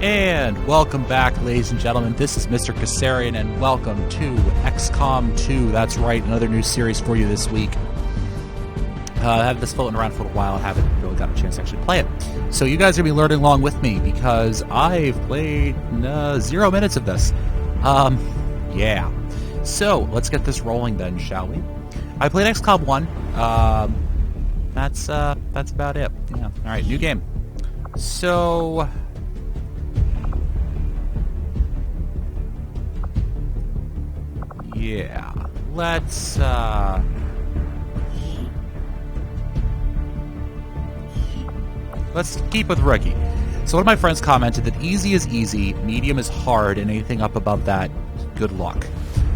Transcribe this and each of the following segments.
And welcome back, ladies and gentlemen. This is Mr. Kassarian, and welcome to XCOM 2. That's right, another new series for you this week. I had this floating around for a while. I haven't really got a chance to actually play it. So you guys are going to be learning along with me because I've played 0 minutes of this. Yeah. So let's get this rolling then, shall we? I played XCOM 1. That's about it. Yeah. All right, new game. So... yeah, let's keep with rookie. So one of my friends commented that easy is easy, medium is hard, and anything up above that, good luck.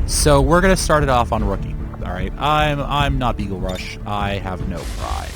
So we're gonna start it off on rookie. All right, I'm not Beagle Rush. I have no pride.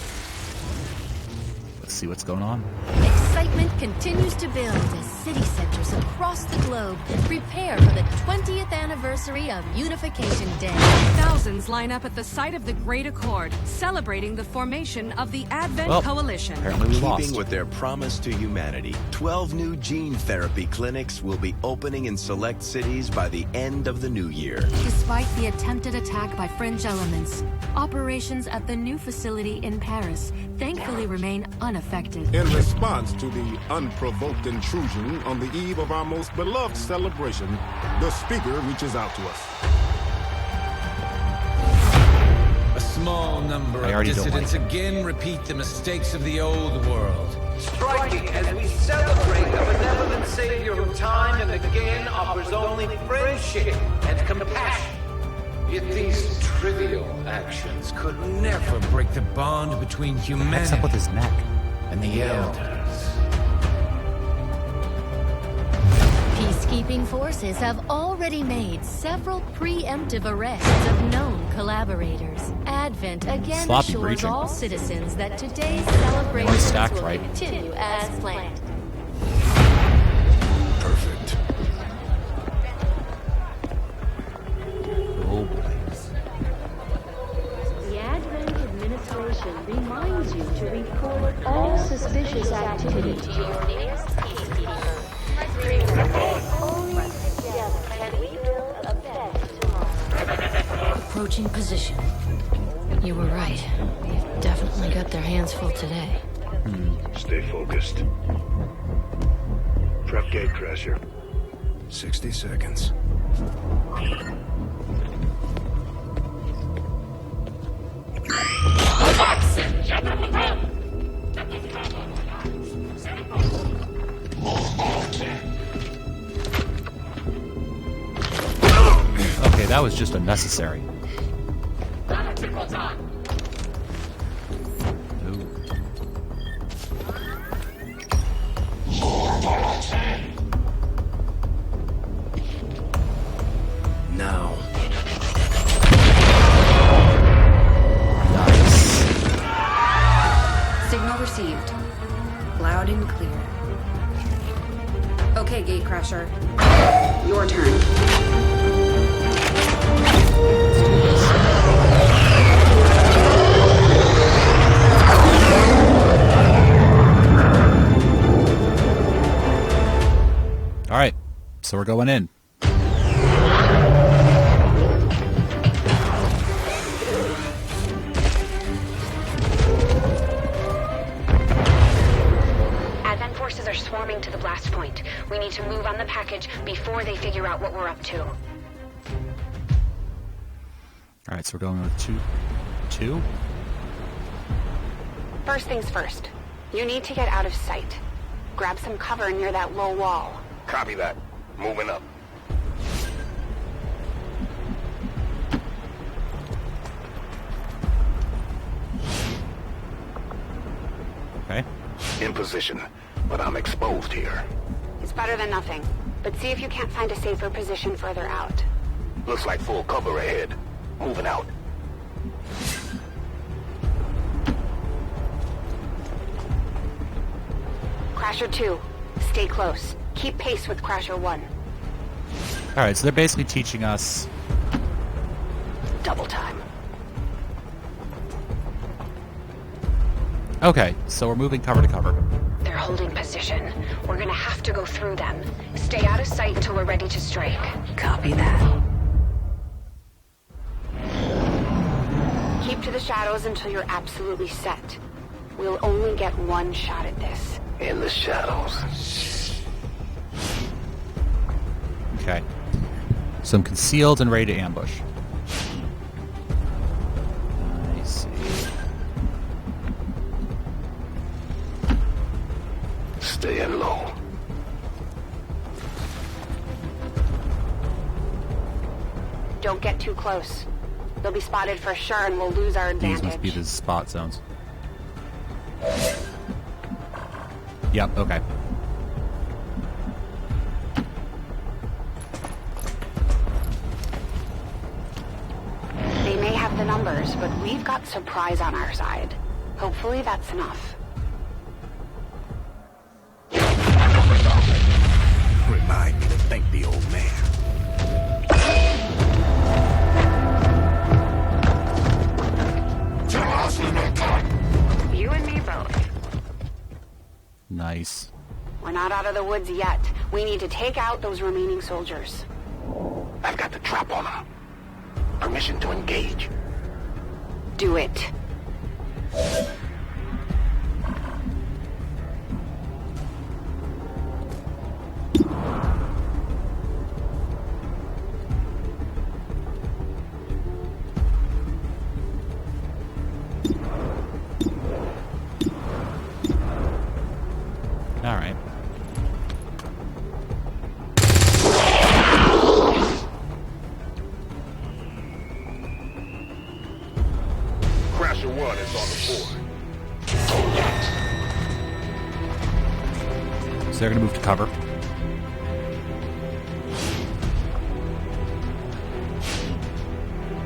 Let's see what's going on. Excitement continues to build as city centers across the globe prepare for the 20th anniversary of Unification Day. Thousands line up at the site of the Great Accord, celebrating the formation of the Advent Coalition. Apparently we lost. Keeping with their promise to humanity, 12 new gene therapy clinics will be opening in select cities by the end of the new year. Despite the attempted attack by fringe elements, operations at the new facility in Paris thankfully remain unaffected. In response to the unprovoked intrusion on the eve of our most beloved celebration, the speaker reaches out to us. A small number of dissidents again repeat the mistakes of the old world. Striking as we celebrate the benevolent savior who time and again offers only friendship and compassion. Yet these trivial actions could never break the bond between humanity What's up with his neck? and the elders. Peacekeeping forces have already made several preemptive arrests of known collaborators. Advent again Sloppy assures breaching. all citizens that today's celebrations stacked, will right? continue as planned. Perfect. Oh boy. The Advent administration reminds you to report all suspicious activity to your nearest peacekeeper. Only together can we build a better tomorrow. Approaching position. You were right. They've definitely got their hands full today. Stay focused. Prep gatecrasher. 60 seconds. Okay, that was just unnecessary. Ooh. Now. Nice. Signal received. Loud and clear. Okay, Gatecrasher. Your turn. All right, so we're going in. Advent forces are swarming to the blast point. We need to move on the package before they figure out what we're up to. All right, so we're going with two. First things first. You need to get out of sight. Grab some cover near that low wall. Copy that. Moving up. Okay. In position, but I'm exposed here. It's better than nothing, but see if you can't find a safer position further out. Looks like full cover ahead. Moving out. Crasher 2, stay close. Keep pace with Crasher 1. All right, so they're basically teaching us. Double time. Okay, so we're moving cover to cover. They're holding position. We're gonna have to go through them. Stay out of sight until we're ready to strike. Copy that. Keep to the shadows until you're absolutely set. We'll only get one shot at this. In the shadows. Okay. So I'm concealed and ready to ambush. I see. Staying low. Don't get too close. They'll be spotted for sure and we'll lose our advantage. These must be the spot zones. Yep, okay. They may have the numbers, but we've got surprise on our side. Hopefully that's enough. Remind me to thank the old man. You and me both. Nice. We're not out of the woods yet. We need to take out those remaining soldiers. I've got the trap on them. Permission to engage. Do it. All right. Crasher 1 is on the board. So they're gonna move to cover.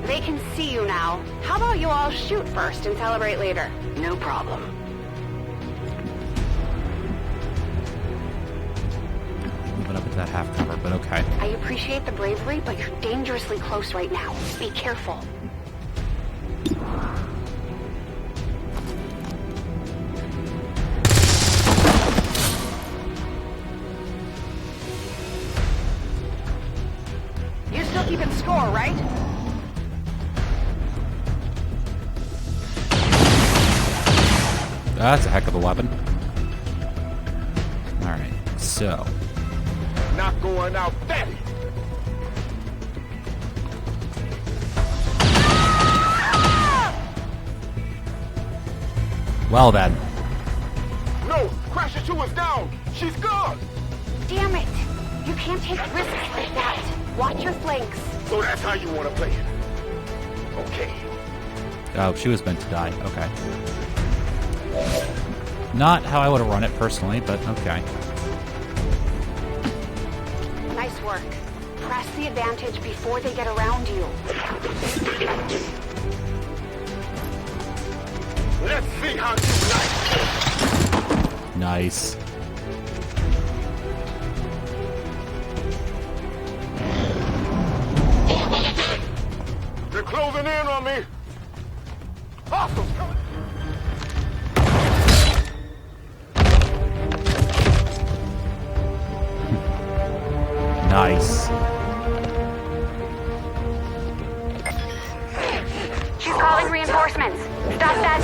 They can see you now. How about you all shoot first and celebrate later? No problem. Moving up into that half cover, but okay. I appreciate the bravery, but you're dangerously close right now. Be careful. You're still keeping score, right? That's a heck of a weapon. All right, so Not going out fatty. well then. No, Crasher 2 is down. She's gone. Damn it! You can't take risks like that. Watch your flanks. So that's how you want to play it. Okay. Oh, she was meant to die. Okay. Not how I would have run it personally, but okay. Nice work. Press the advantage before they get around you. Let's see how you like. Nice. They're closing in on me. Hostiles coming. Nice. She's calling reinforcements. Stop that.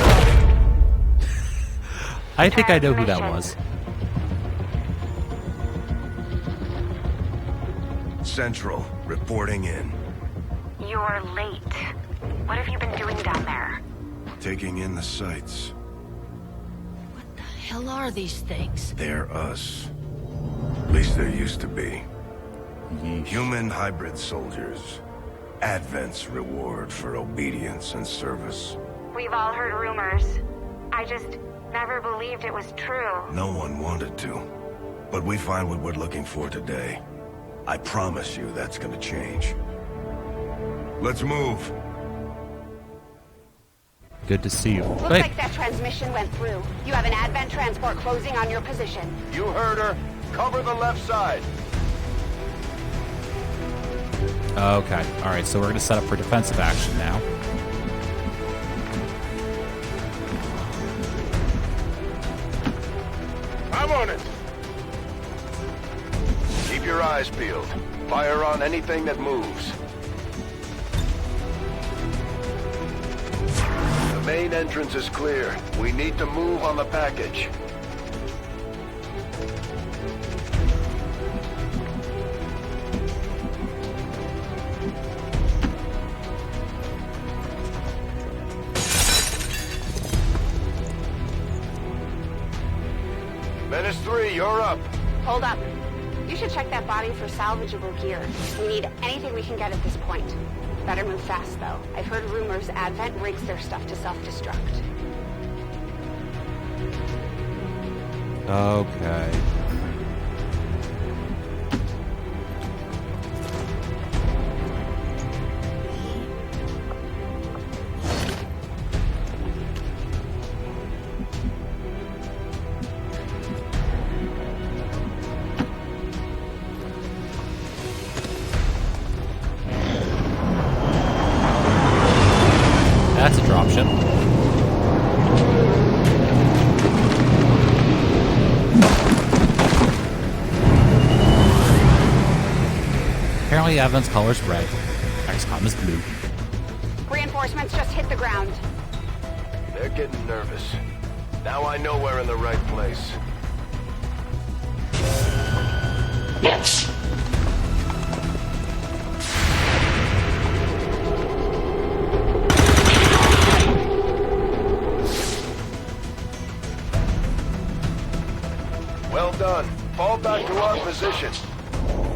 I think I know who that was. Central, reporting in. You're late. What have you been doing down there? Taking in the sights. What the hell are these things? They're us. At least there used to be. Yeesh. Human hybrid soldiers. Advent's reward for obedience and service. We've all heard rumors. I just never believed it was true. No one wanted to. But we find what we're looking for today. I promise you that's gonna change. Let's move. Good to see you. Looks Wait. like that transmission went through. You have an Advent transport closing on your position. You heard her. Cover the left side. Okay. All right. So we're going to set up for defensive action now. I'm on it. Keep your eyes peeled. Fire on anything that moves. The main entrance is clear. We need to move on the package. Menace 3, you're up. Hold up. You should check that body for salvageable gear. We need anything we can get at this point. Better move fast, though. I've heard rumors Advent rigs their stuff to self-destruct. Okay. That's a dropship. Apparently Advent's color is red. XCOM is blue. Reinforcements just hit the ground. They're getting nervous. Now I know we're in the right place. Yes. Well done. Fall back to our position.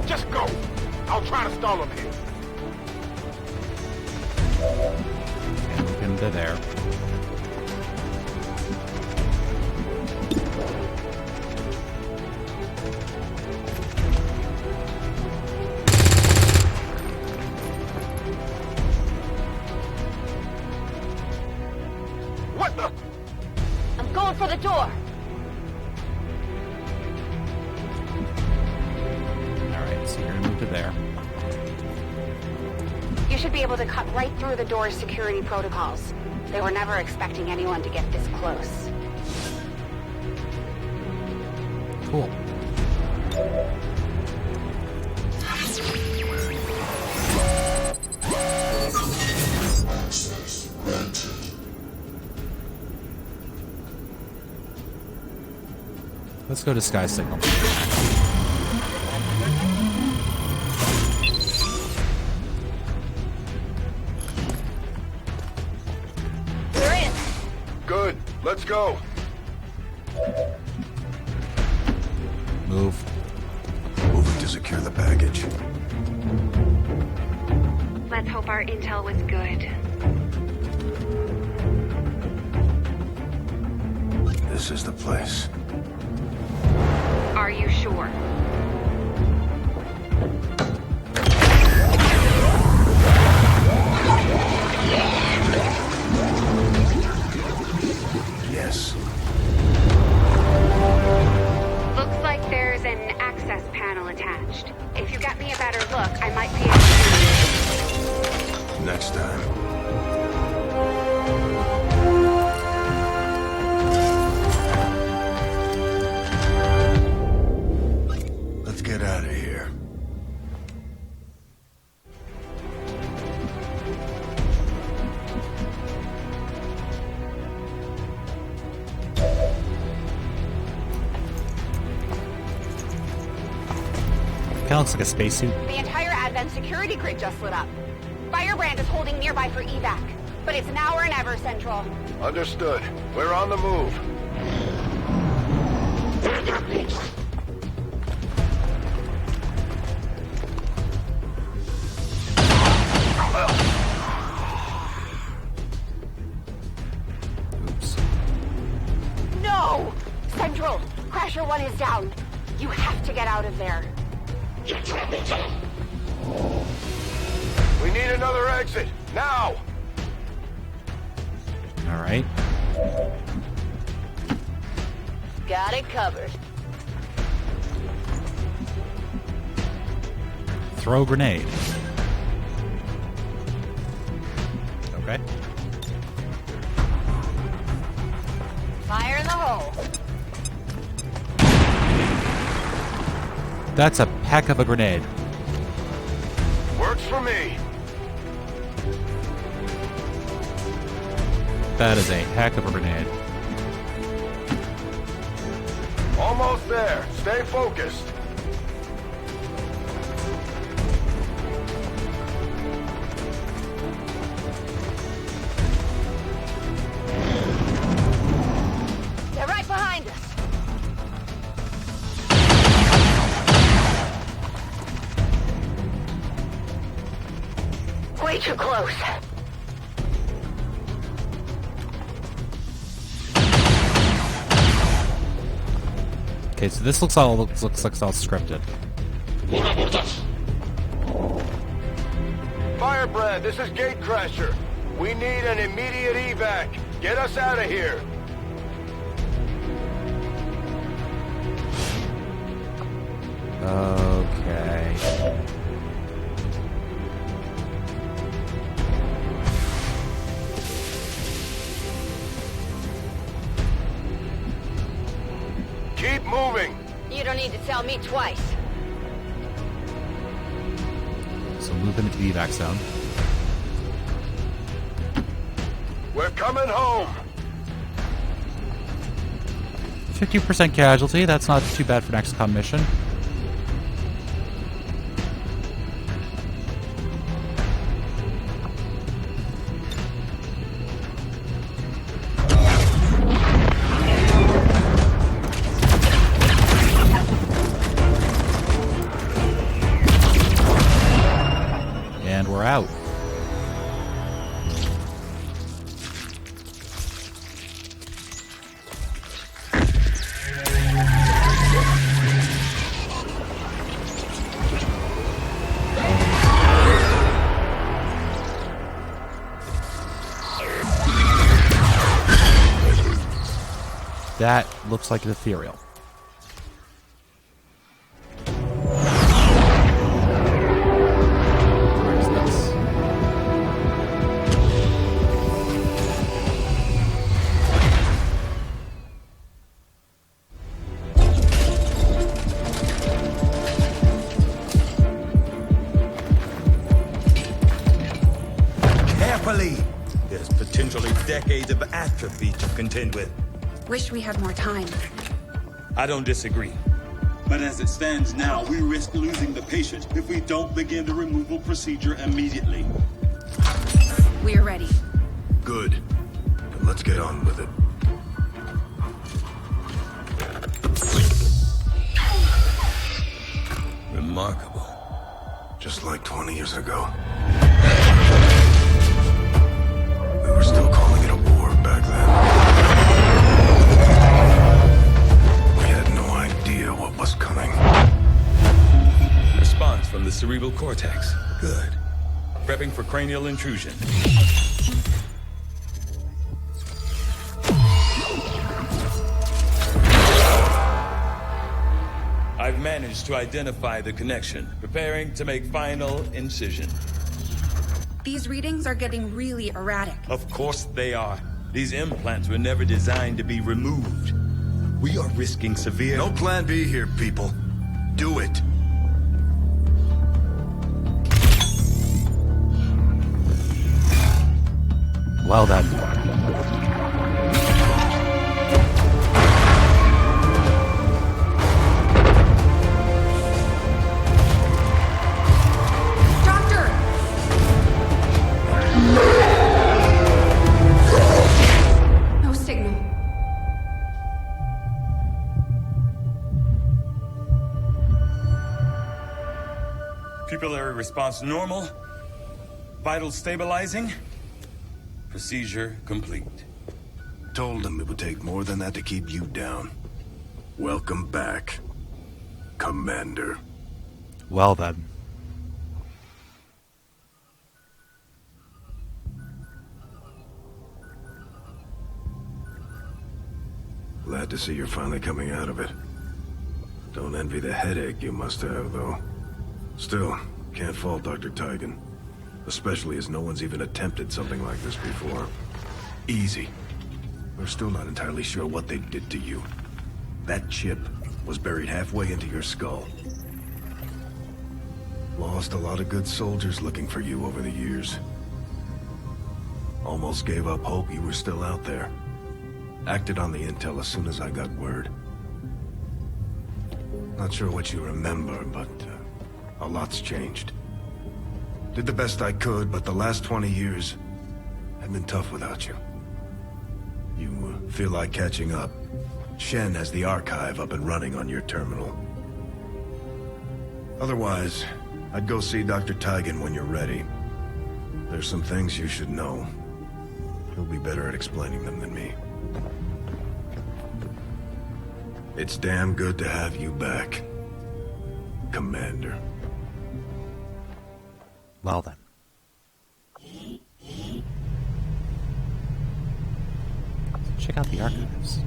Just go. I'll try to stall him here. And move him to there. What the? I'm going for the door. Alright, so you're gonna move to there. You should be able to cut right through the door's security protocols. They were never expecting anyone to get this close. Cool. Let's go to Sky Signal. We're in. Good. Let's go. Move. Moving to secure the package. Let's hope our intel was good. This is the place. Are you sure? Yes. Looks like there's an access panel attached. If you get me a better look, I might be able to... Next time. Let's get out of here. Kinda looks like a spacesuit. The entire Advent security grid just lit up. Firebrand is holding nearby for evac, but it's now or never, Central. Understood. We're on the move. Oops. No! Central, Crasher 1 is down. You have to get out of there. We need another exit. Now! Alright. Got it covered. Throw grenade. Okay. Fire in the hole. That's a heck of a grenade. Works for me. That is a heck of a grenade. Almost there. Stay focused. They're right behind us. Way too close. Okay, so this looks like it's all scripted. Firebrand, this is Gatecrasher. We need an immediate evac. Get us out of here. Okay. Keep moving. You don't need to tell me twice. So move into the evac zone. We're coming home. 50% casualty. That's not too bad for an XCOM mission. And we're out. That looks like an ethereal. Where is this? Carefully! There's potentially decades of atrophy to contend with. Wish we had more time. I don't disagree. But as it stands now, we risk losing the patient if we don't begin the removal procedure immediately. We're ready. Good. Then let's get on with it. Remarkable. Just like 20 years ago. We were still calling it a war back then. We had no idea what was coming. Response from the cerebral cortex. Good. Prepping for cranial intrusion. I've managed to identify the connection. Preparing to make final incision. These readings are getting really erratic. Of course they are. These implants were never designed to be removed. We are risking severe... No plan B here, people. Do it. Well then. No signal. Pupillary response normal. Vital stabilizing. Procedure complete. Told him it would take more than that to keep you down. Welcome back, Commander. Well then. Glad to see you're finally coming out of it. Don't envy the headache you must have, though. Still, can't fault Dr. Tigan. Especially as no one's even attempted something like this before. Easy. We're still not entirely sure what they did to you. That chip was buried halfway into your skull. Lost a lot of good soldiers looking for you over the years. Almost gave up hope you were still out there. Acted on the intel as soon as I got word. Not sure what you remember, but a lot's changed. Did the best I could, but the last 20 years have been tough without you. You feel like catching up. Shen has the archive up and running on your terminal. Otherwise, I'd go see Dr. Teigen when you're ready. There's some things you should know. He'll be better at explaining them than me. It's damn good to have you back, Commander. Well then. Check out the archives.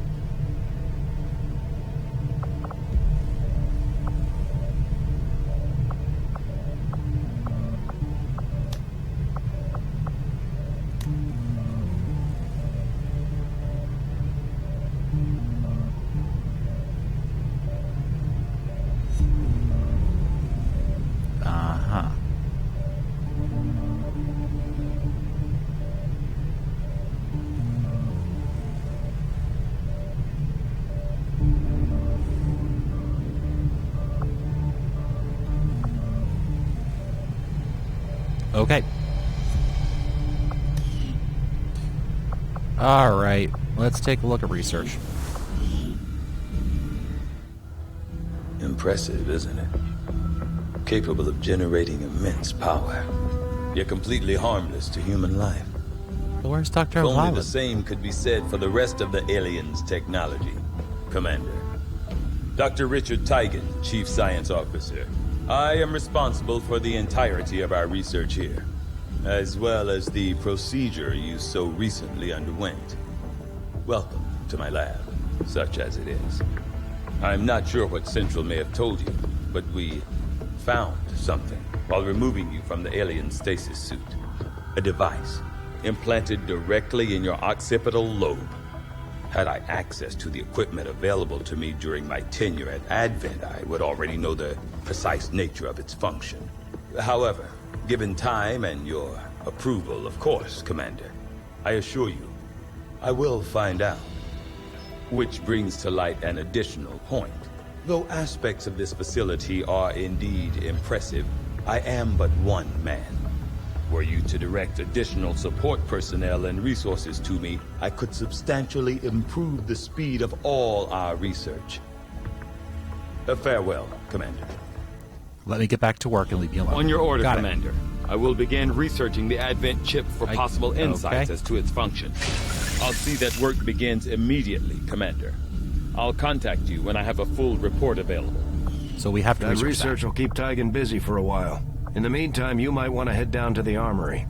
Okay. All right. Let's take a look at research. Impressive, isn't it? Capable of generating immense power, yet completely harmless to human life. But where's Dr. If only Violet? the same could be said for the rest of the aliens' technology, Commander. Dr. Richard Teigen, Chief Science Officer. I am responsible for the entirety of our research here, as well as the procedure you so recently underwent. Welcome to my lab, such as it is. I'm not sure what Central may have told you, but we found something while removing you from the alien stasis suit. A device implanted directly in your occipital lobe. Had I access to the equipment available to me during my tenure at Advent, I would already know the precise nature of its function. However, given time and your approval, of course, Commander, I assure you, I will find out. Which brings to light an additional point. Though aspects of this facility are indeed impressive, I am but one man. Were you to direct additional support personnel and resources to me, I could substantially improve the speed of all our research. Farewell, Commander. Let me get back to work and leave me alone. On your order, Got Commander. It. I will begin researching the Advent chip for possible insights as to its function. I'll see that work begins immediately, Commander. I'll contact you when I have a full report available. So we have to That research will keep Teigen busy for a while. In the meantime, you might want to head down to the armory.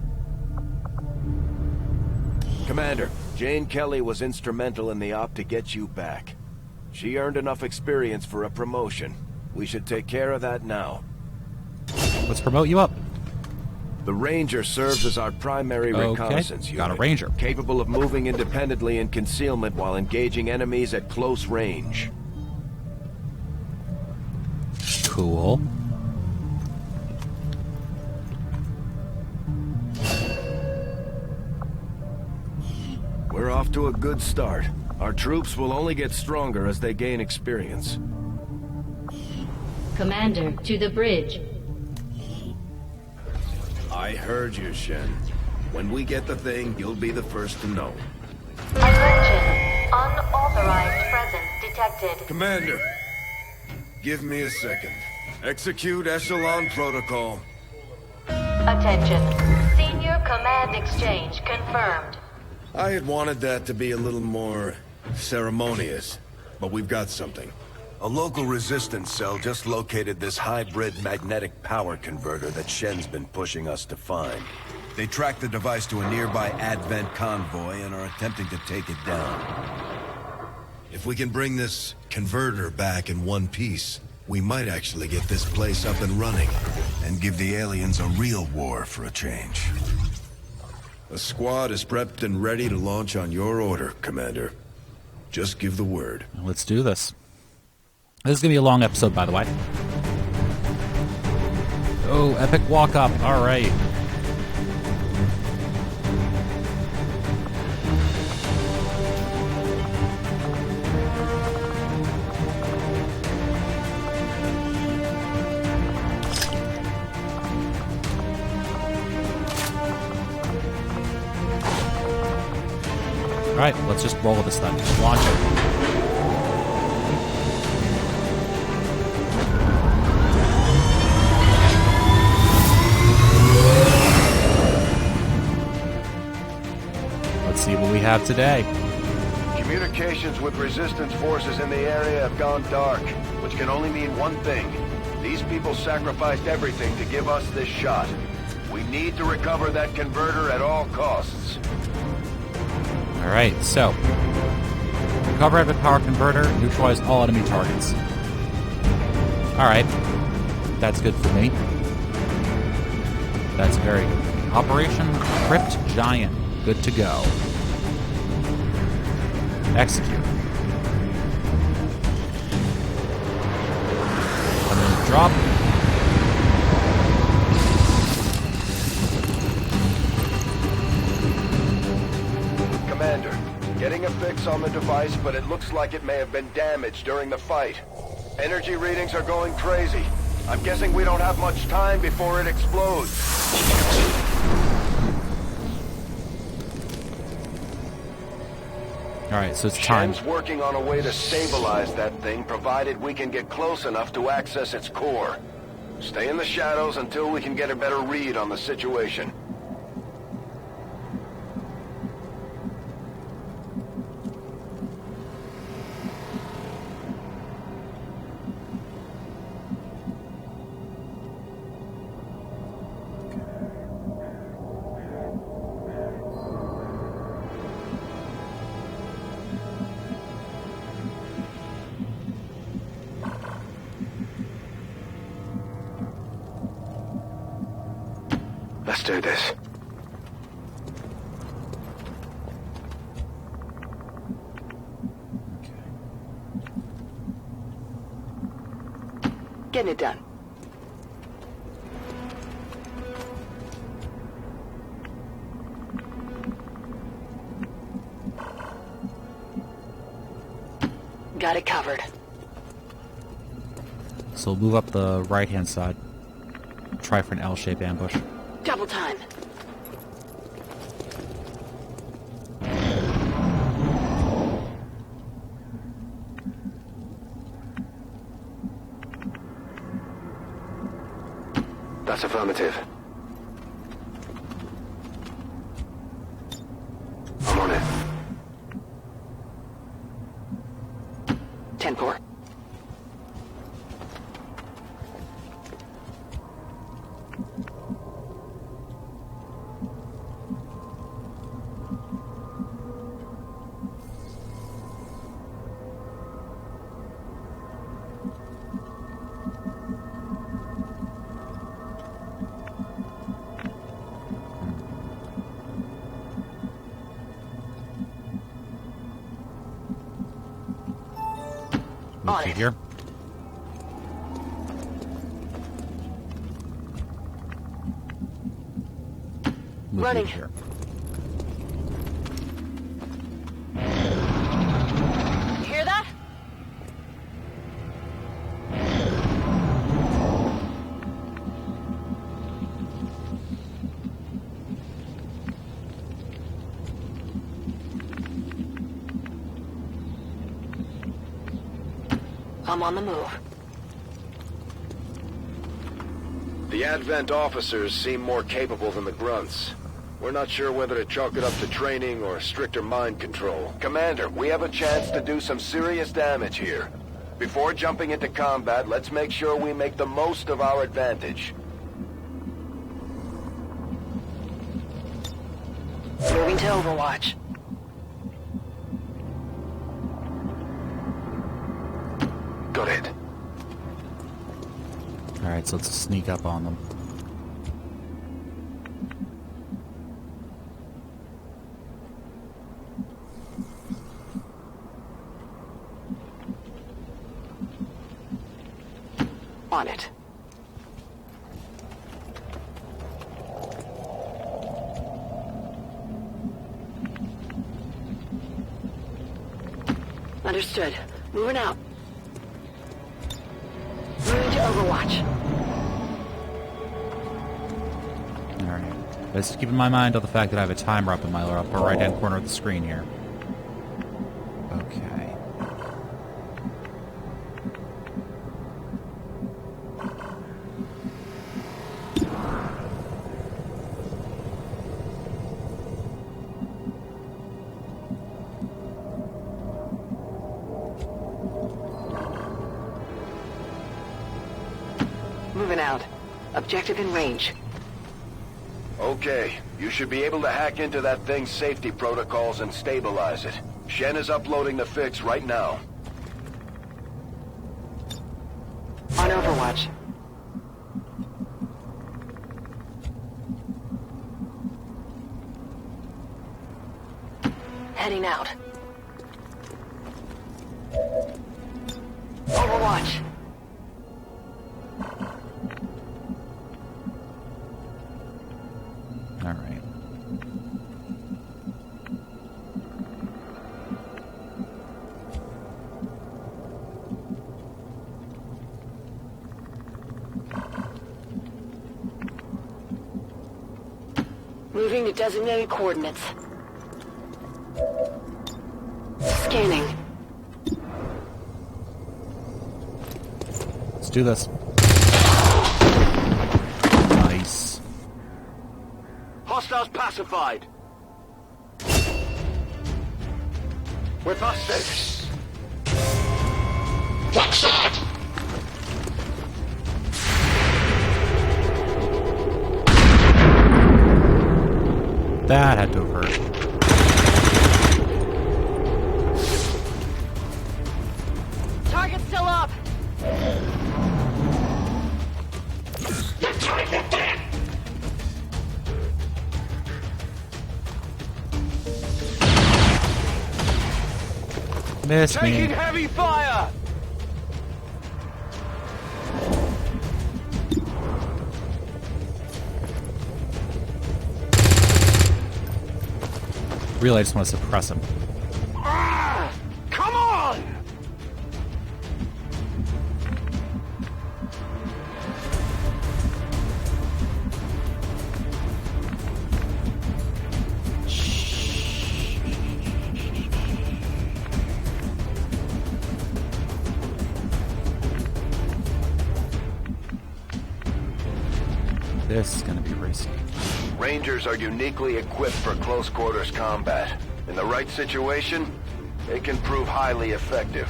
Commander, Jane Kelly was instrumental in the op to get you back. She earned enough experience for a promotion. We should take care of that now. Let's promote you up. The Ranger serves as our primary reconnaissance unit. Got a Ranger. Capable of moving independently in concealment while engaging enemies at close range. Cool. We're off to a good start. Our troops will only get stronger as they gain experience. Commander, to the bridge. I heard you, Shen. When we get the thing, you'll be the first to know. Attention. Unauthorized presence detected. Commander, give me a second. Execute Echelon Protocol. Attention. Senior Command Exchange confirmed. I had wanted that to be a little more ceremonious, but we've got something. A local resistance cell just located this hybrid magnetic power converter that Shen's been pushing us to find. They tracked the device to a nearby Advent convoy and are attempting to take it down. If we can bring this converter back in one piece, we might actually get this place up and running and give the aliens a real war for a change. The squad is prepped and ready to launch on your order, Commander. Just give the word. Let's do this. This is going to be a long episode, by the way. go. Epic walk up. All right. Alright, let's just roll with this then. Launch it. Let's see what we have today. Communications with resistance forces in the area have gone dark, which can only mean one thing. These people sacrificed everything to give us this shot. We need to recover that converter at all costs. Alright, so recover Advent power converter, neutralize all enemy targets. Alright. That's good for me. That's very good. Operation Crypt Giant. Good to go. Execute. And then drop. Commander, getting a fix on the device, but it looks like it may have been damaged during the fight. Energy readings are going crazy. I'm guessing we don't have much time before it explodes. Alright, so it's time. Shen's working on a way to stabilize that thing, provided we can get close enough to access its core. Stay in the shadows until we can get a better read on the situation. Let's do this. Getting it done. Got it covered. So move up the right-hand side. Try for an L-shaped ambush. Double time. That's affirmative. I'm on it. 10-4. Move to here. Move Running. here. You hear that? I'm on the move. The Advent officers seem more capable than the grunts. We're not sure whether to chalk it up to training or stricter mind control. Commander, we have a chance to do some serious damage here. Before jumping into combat, let's make sure we make the most of our advantage. Moving to Overwatch. Got it. Alright, so let's sneak up on them. On it. Understood. Moving out. Moving to Overwatch. Alright. Just keep in my mind all the fact that I have a timer up in my upper right-hand corner of the screen here. Okay. Moving out. Objective in range. Okay, you should be able to hack into that thing's safety protocols and stabilize it. Shen is uploading the fix right now. On Overwatch. Heading out. Overwatch. Alright. Moving to designated coordinates. Scanning. Let's do this. Nice. Hostiles pacified. We're busted. Watch out! That had to have hurt. Target still up. Miss me. Taking heavy fire! Really, I just want to suppress him. Come on! This is going to be risky. Rangers are uniquely equipped for close quarters combat. In the right situation, they can prove highly effective.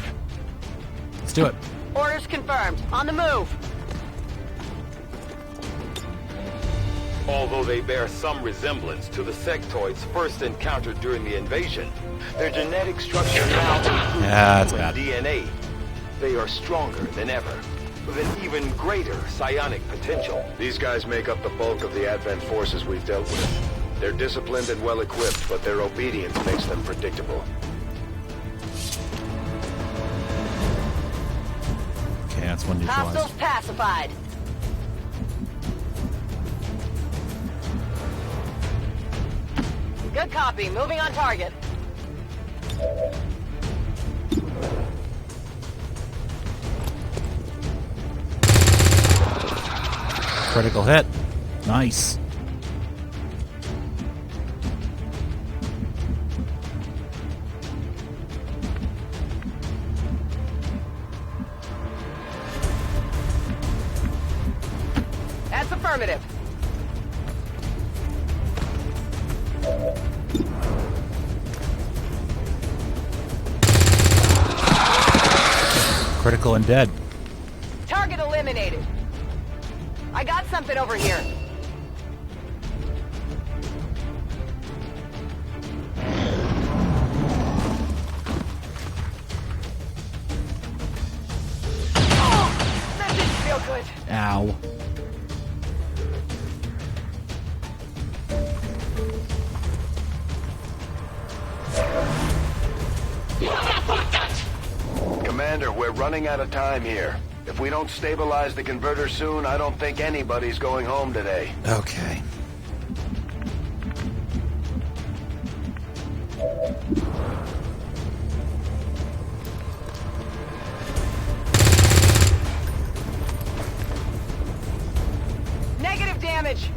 Let's do it. Orders confirmed. On the move. Although they bear some resemblance to the sectoids first encountered during the invasion, their genetic structure now includes that's human bad. DNA. They are stronger than ever, with an even greater psionic potential. These guys make up the bulk of the Advent forces we've dealt with. They're disciplined and well-equipped, but their obedience makes them predictable. Okay, that's one neutralized. Hostiles pacified. Good copy. Moving on target. Critical hit. Nice. That's affirmative. Critical and dead. Target eliminated. I got something over here. Oh, that didn't feel good. Ow. Commander, we're running out of time here. If we don't stabilize the converter soon, I don't think anybody's going home today. Okay. damage.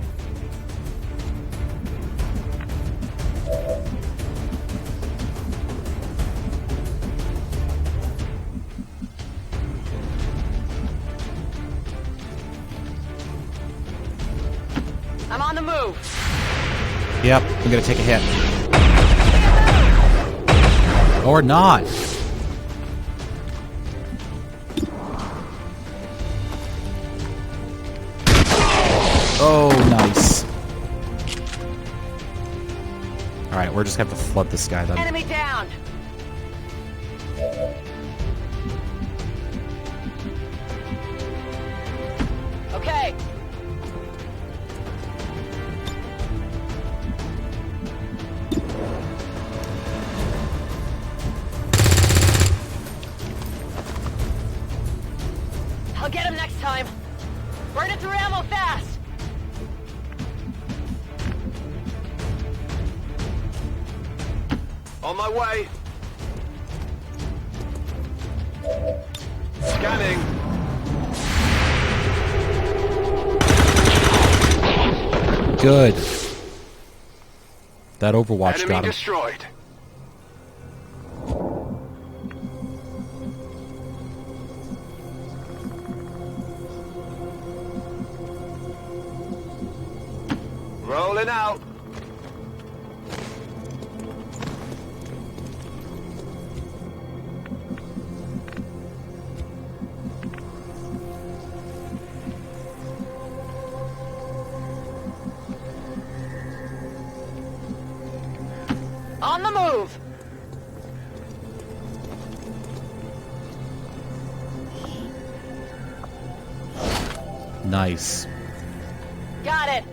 I'm on the move. Yep, I'm gonna take a hit. Or not. Oh, nice. Alright, we're just gonna have to flood this guy then. Enemy down. Okay. I'll get him next time. Burn it through ammo fast. On my way. Scanning. Good. That Overwatch Enemy got him. destroyed. Rolling out. On the move. Nice. Got it.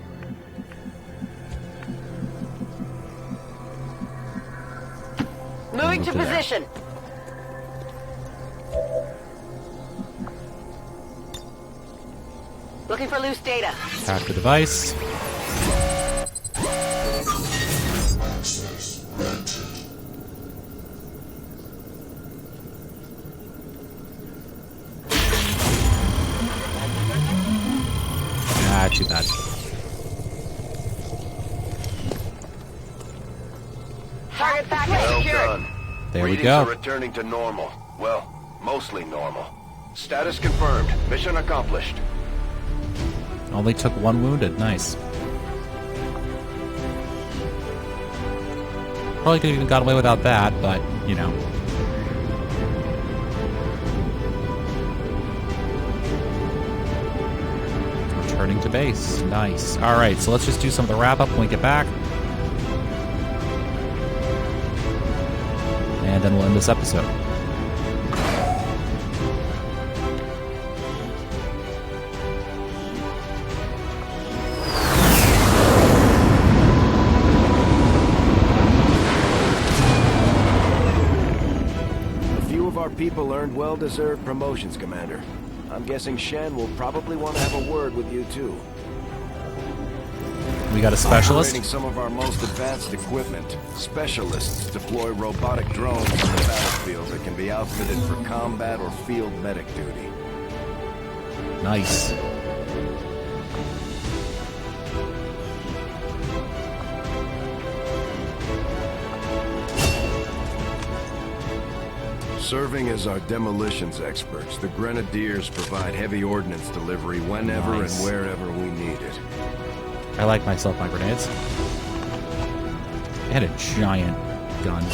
Moving to position. Looking for loose data. Hack the device. Ah, too bad. Target package Well secured. done. There we Readings go. are returning to normal. Well, mostly normal. Status confirmed. Mission accomplished. Only took one wounded. Nice. Probably could have even got away without that, but, you know. Returning to base. Nice. Alright, so let's just do some of the wrap-up when we get back. And then we'll end this episode. People earned well-deserved promotions, Commander. I'm guessing Shen will probably want to have a word with you, too. We got a specialist? Operating some of our most advanced equipment. Specialists deploy robotic drones on the battlefield that can be outfitted for combat or field medic duty. Nice. Serving as our demolitions experts, the Grenadiers provide heavy ordnance delivery whenever and wherever we need it. I like myself my grenades. I had a giant gun.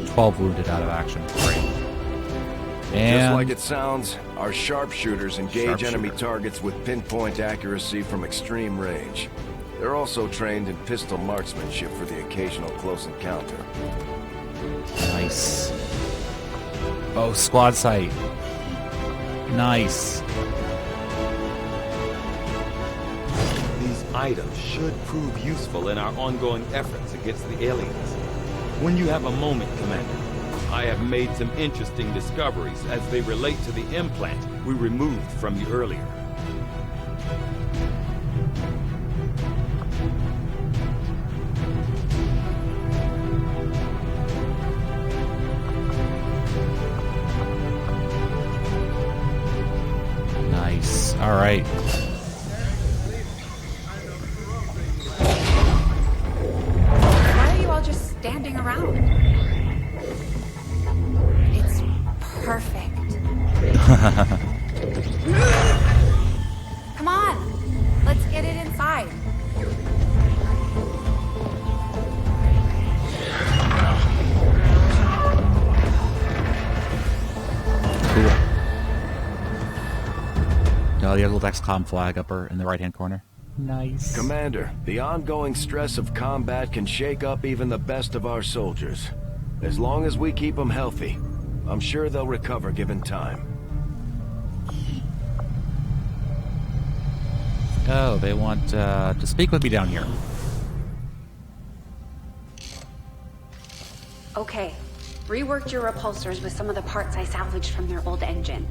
"12 wounded out of action." Great. And just like it sounds, our sharpshooters engage enemy targets with pinpoint accuracy from extreme range. They're also trained in pistol marksmanship for the occasional close encounter. Nice. Oh, squad sight. Nice. These items should prove useful in our ongoing efforts against the aliens. When you have a moment, Commander, I have made some interesting discoveries as they relate to the implant we removed from you earlier. All right. Why are you all just standing around? It's perfect. Come on, let's get it inside. Cool. Oh, the little XCOM flag up in the right-hand corner. Nice. Commander, the ongoing stress of combat can shake up even the best of our soldiers. As long as we keep them healthy, I'm sure they'll recover given time. Oh, they want to speak with me down here. Okay, reworked your repulsors with some of the parts I salvaged from their old engine.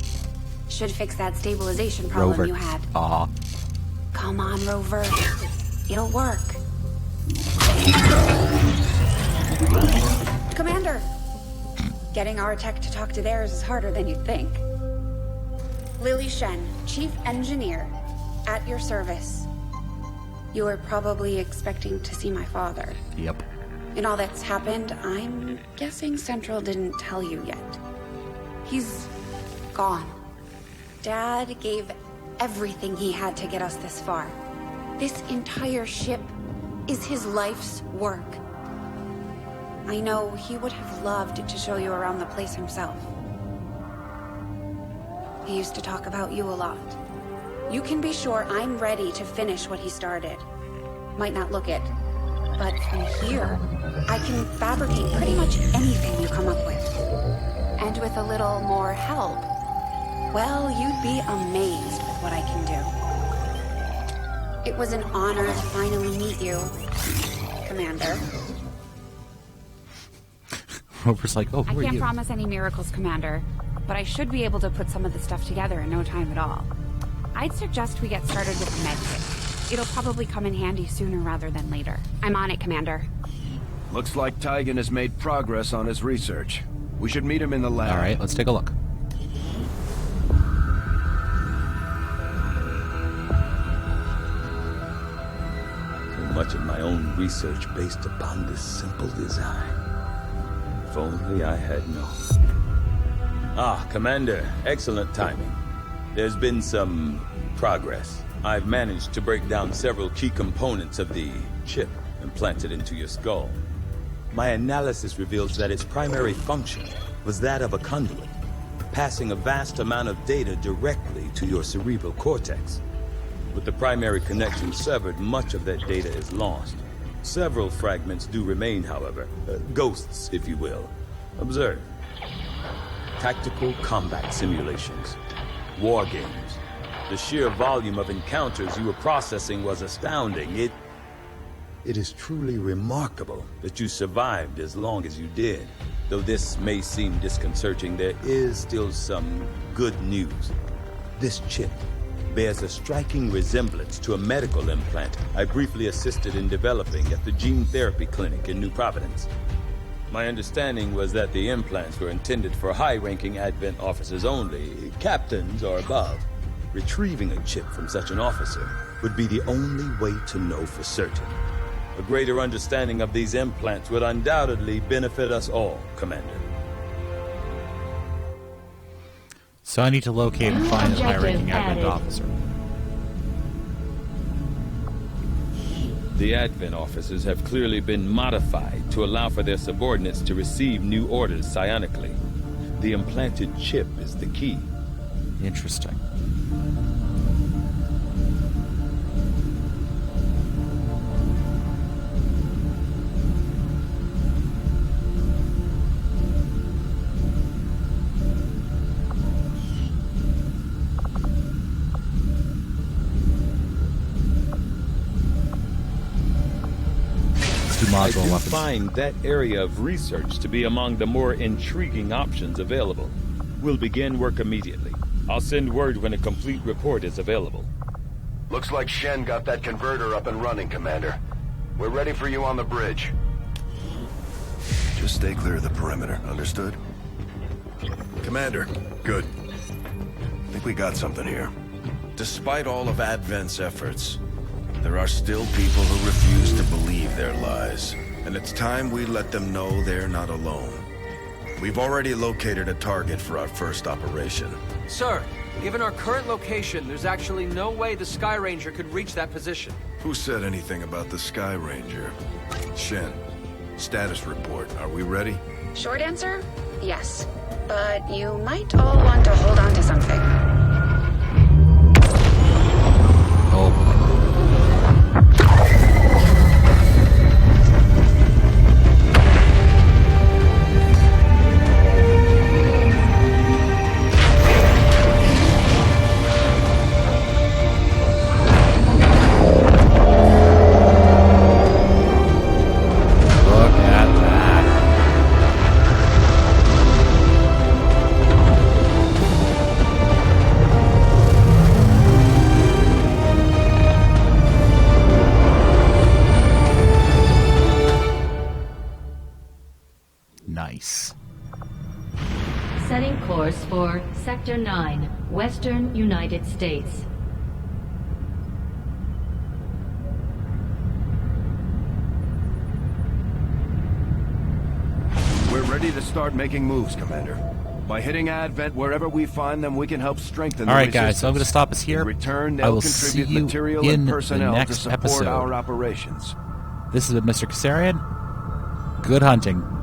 Should fix that stabilization problem Rover. you had. Aw. Come on, Rover. It'll work. Commander! Getting our tech to talk to theirs is harder than you'd think. Lily Shen, Chief Engineer, at your service. You were probably expecting to see my father. Yep. In all that's happened, I'm guessing Central didn't tell you yet. He's gone. Dad gave everything he had to get us this far. This entire ship is his life's work. I know he would have loved to show you around the place himself. He used to talk about you a lot. You can be sure I'm ready to finish what he started. Might not look it, but from here, I can fabricate pretty much anything you come up with. And with a little more help, well, you'd be amazed with what I can do. It was an honor to finally meet you, Commander. Rover's like, oh, who I are can't you? promise any miracles, Commander, but I should be able to put some of the stuff together in no time at all. I'd suggest we get started with the med kit. It'll probably come in handy sooner rather than later. I'm on it, Commander. Looks like Tygan has made progress on his research. We should meet him in the lab. All right, let's take a look. Much of my own research based upon this simple design. If only I had known. Ah, Commander, excellent timing. There's been some progress. I've managed to break down several key components of the chip implanted into your skull. My analysis reveals that its primary function was that of a conduit, passing a vast amount of data directly to your cerebral cortex. With the primary connection severed, much of that data is lost. Several fragments do remain, however. Ghosts, if you will. Observe. Tactical combat simulations. War games. The sheer volume of encounters you were processing was astounding. It is truly remarkable that you survived as long as you did. Though this may seem disconcerting, there is still some good news. This chip bears a striking resemblance to a medical implant I briefly assisted in developing at the gene therapy clinic in New Providence. My understanding was that the implants were intended for high-ranking Advent officers only, captains or above. Retrieving a chip from such an officer would be the only way to know for certain. A greater understanding of these implants would undoubtedly benefit us all, Commander. So I need to locate and find a high-ranking Advent officer. The Advent officers have clearly been modified to allow for their subordinates to receive new orders psionically. The implanted chip is the key. Interesting. I do find that area of research to be among the more intriguing options available. We'll begin work immediately. I'll send word when a complete report is available. Looks like Shen got that converter up and running, Commander. We're ready for you on the bridge. Just stay clear of the perimeter, understood? Commander, good. I think we got something here. Despite all of Advent's efforts, there are still people who refuse to believe their lies. And it's time we let them know they're not alone. We've already located a target for our first operation. Sir, given our current location, there's actually no way the Sky Ranger could reach that position. Who said anything about the Sky Ranger? Shen, status report. Are we ready? Short answer, yes. But you might all want to hold on to something. Oh. Nice. Setting course for Sector 9, Western United States. We're ready to start making moves, Commander. By hitting Advent wherever we find them, we can help strengthen the Alright guys, so I'm going to stop us here. In return, I will they'll see contribute you material in and the personnel next to support episode. our operations. This has been Mr. Kassarian. Good hunting.